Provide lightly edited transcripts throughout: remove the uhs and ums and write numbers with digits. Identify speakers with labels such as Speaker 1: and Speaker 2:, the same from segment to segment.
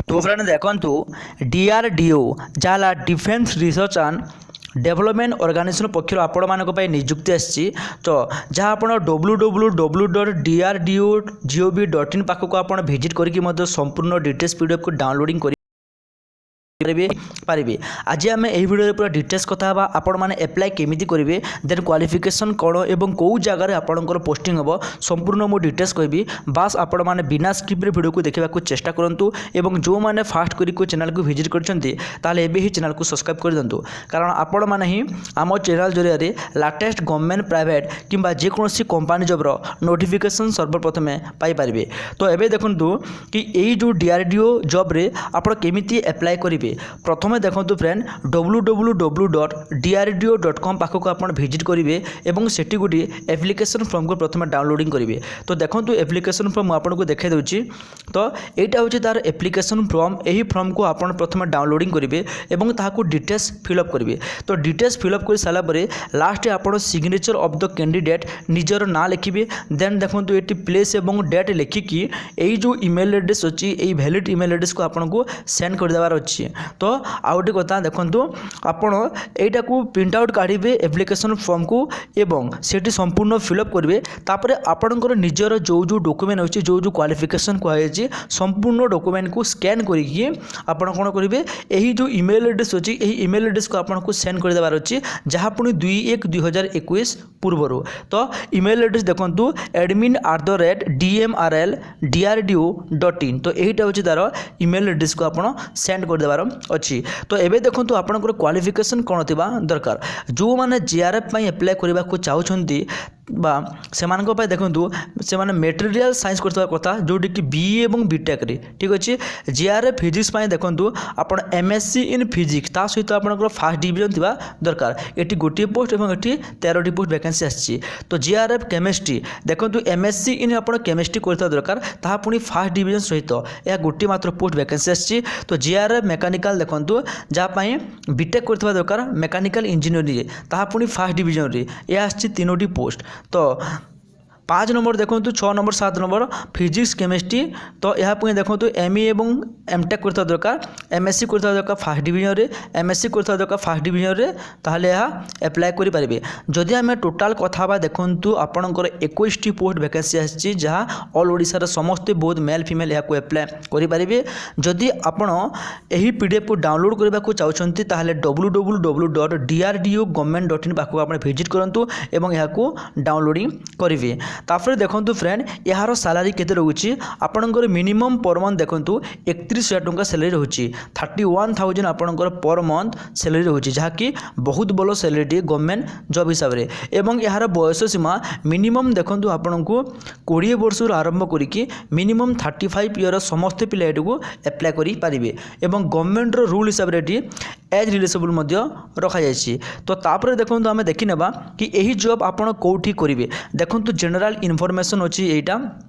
Speaker 1: तो फ्रेंड देखु डीआरडीओ जहाँ defence research and development organisation पक्षर आपण मानक नियुक्ति आसी तो जहाँ आप www.drdo.gov.in पाखक आप भिजिट करके संपूर्ण डिटेल्स पीडीएफ को डाउनलोडिंग कर पारे। आज आम यही भिडियो पूरा डिटेल्स कथा आपण मैंने एप्लाय केमिति करेंगे देन क्वालिफिकेशन कौन एवं कौ जगार आपंकर पोस्टिंग हम संपूर्ण मु डिटेल्स कहबी बास आपण मैंने बिना स्किप भिडियो को देखा चेष्टा करूँ एवं जो मैंने फास्ट करी चैनल को विजिट करते ही चैनल को सब्सक्राइब कर दिंतु कारण आपण मैंने ही आम चैनल जरिया लाटेस्ट गवर्नमेंट प्राइवेट किंबा जेकोसी कंपनी जॉबर नोटिफिकेशन सर्वप्रथमे पाइपर। तो ये देखूँ कि यही जो डीआरडीओ जॉब आप केमिति एप्लाय करेंगे प्रथमे देखो फ्रेंड www.drdo.com पाखक आप भिजिट करेंगे और सेठी गोटे एप्लिकेशन फॉर्म को प्रथम डाउनलोडिंग करेंगे। तो देखो एप्लिकेशन फॉर्म आपको देखा दूसरी तो यहाँ हूँ तार एप्लिकेशन फॉर्म यही फॉर्म को आप प्रथम डाउनलोडिंग करेंगे और ताकू डिटेल्स फिलअप करेंगे। तो डिटेल्स फिलअप कर सारापर लास्ट आप सिग्नेचर ऑफ द कैंडिडेट निजर ना लिखिए देन देखो ये प्लेस और डेट लिखिकी यही जो ईमेल एड्रेस अच्छी यही वैलिड ईमेल एड्रेस को आपको सेंड करदेवार अच्छी। तो आउ गोटे कथा देखो आपण यहीटा को प्रिंट आउट काढ़े एप्लिकेशन फॉर्म को एवं सेठी संपूर्ण फिलअप करेंगे तापर आपणकर निजर जो जो डॉक्यूमेंट अच्छी जो जो क्वालिफिकेशन कहुई संपूर्ण डॉक्यूमेंट को स्कैन करके आपण कौन करेंगे यही जो ईमेल एड्रेस अच्छी यही ईमेल एड्रेस को आपको सेंड करदेवार अच्छी जहाँ पुणी 2/1/2021 पूर्वर। तो ईमेल एड्रेस देखो admin@dmrl.drdo.in तो यहीटा हूँ तार ईमेल एड्रेस को आप सेंड करदेवार अच्छी। तो एबे देखो आपंकर क्वालिफिकेशन कौन थी दरकार जो मैंने जीआरएफ एप्लाय करने को चाहते से देखो से मेटेरियल साइंस करता कथा जोटी कि बीए और बीटेक ठीक अच्छे जीआरएफ फिजिक्स देखो आप एमएससी इन फिजिक्स ता सहित आप फास्ट डिवीजन थी दरकार ये गोटे पोस्ट और ये 13टी पोस्ट वैकेंसी आसी। तो जीआरएफ केमिस्ट्री देखो एमएससी इन आप केमिस्ट्री करता दरकार ता पुणी फास्ट डिवीजन सहित यह गोटे मात्र पोस्ट वैकेंसी आसी। तो जीआरएफ मेकानिकल देखो जहाँपाई बीटेक करता दरकार मेकानिकल इंजीनियरिंग ता पुणी फास्ट डिवीजन यह आसी 3टी पोस्ट। तो 5 नंबर देखो 6 नंबर 7 नंबर फिजिक्स केमिस्ट्री तो यह पुणी देखो एमई और एमटेक करता दरकार एमएससी करता दरकार फास्ट डिवीजन रे एमएससी करता दरकार फास्ट डिवीजन रे ताहले यह एप्लाय करि पारिबे। जदि आम टोटाल कथा देखु आपणकर 21टी पोस्ट वैकेंसी आसी जहाँ ऑल ओडिशा समस्ते बहुत मेल फीमेल यहाँ एप्लाय करेंगे। जदि आपण यही पीडीएफ को डाउनलोड करने को चाहते ताहले www.drdo.government.in पाखक आप भिजिट करूँ और यहाँ डाउनलोडिंग करेंगे। तापर देखो फ्रेंड यार सालारी केते रोचे आपणकर मिनिमम पर मंथ देखो 31,000 टंका सैलरी रोचे 31,000 आपणकर पर मंथ सैलरी रोचे जहाँकि बहुत बड़ सैलरी गवर्नमेंट जॉब हिसाब से एवं यार बयस सीमा मिनिमम देखो आपन को 20 वर्ष आरंभ करके मिनिमम 35 ईयर समस्त पिला को एप्लाय करेंगे एवं गवर्नमेंट रूल हिसाब से एज रिलेसेबल रखा जाए। तो तापर देखो आम देखी नेबा कि यही जॉब आपन कौटी करेंगे देखो जनरल इनफॉरमेशन अच्छी यहाँ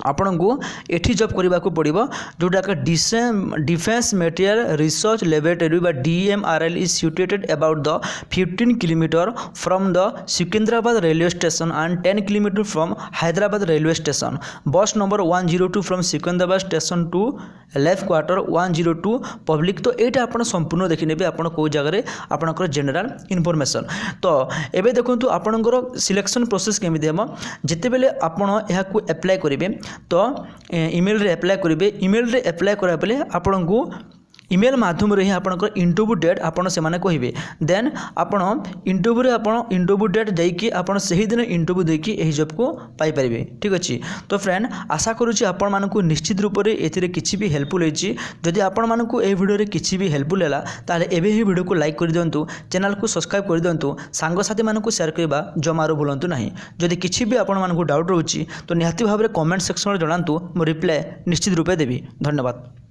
Speaker 1: आपण को एठी जॉब करने को पड़ो जोटा डिफेंस मटेरियल रिसर्च लैबोरेटरी बा DMRL is situated about the 15 kilometre from the Secunderabad railway station and 10 kilometre from Hyderabad railway station bus number 102 from Secunderabad station to left quarter 102 public. तो यहाँ आप संपूर्ण देखी ने आप जगह आपंकर जनरल इनफॉरमेशन। तो एबे देखो आपंकर सिलेक्शन प्रोसेस केमिति हम जिते बेले आपण यहाँ एप्लाय करेंगे तो ईमेल रे एप्लाय करेंगे ईमेल रे एप्लाय करा बेले आपन को ईमेल माध्यम रे ही आपनकर इंटरव्यू डेट आपन से माने कहिबे देन आपन इंटरव्यू रे आपन इंटरव्यू डेट देकी आपन सही दिन इंटरव्यू देकी एही जॉब को पाई परिबे ठीक अछि। तो फ्रेंड आशा करूची आपन मानकु निश्चित रूप रे एथिरे किछि भी हेल्पफुल होइछि। जदि आपन मानकु ए वीडियो रे किछि भी हेल्पफुल हैला ताले एबे ही वीडियो को लाइक कर दियंतु चैनल को सब्सक्राइब कर दियंतु सांग साथी मानकु शेयर करबा जमारो भूलंतु नाही। जदि किछि भी आपन मानकु डाउट रहउछि तो निहाती भाबरे कमेंट सेक्शन रे जणांतु मो रिप्लाई निश्चित रूपे देबी। धन्यवाद।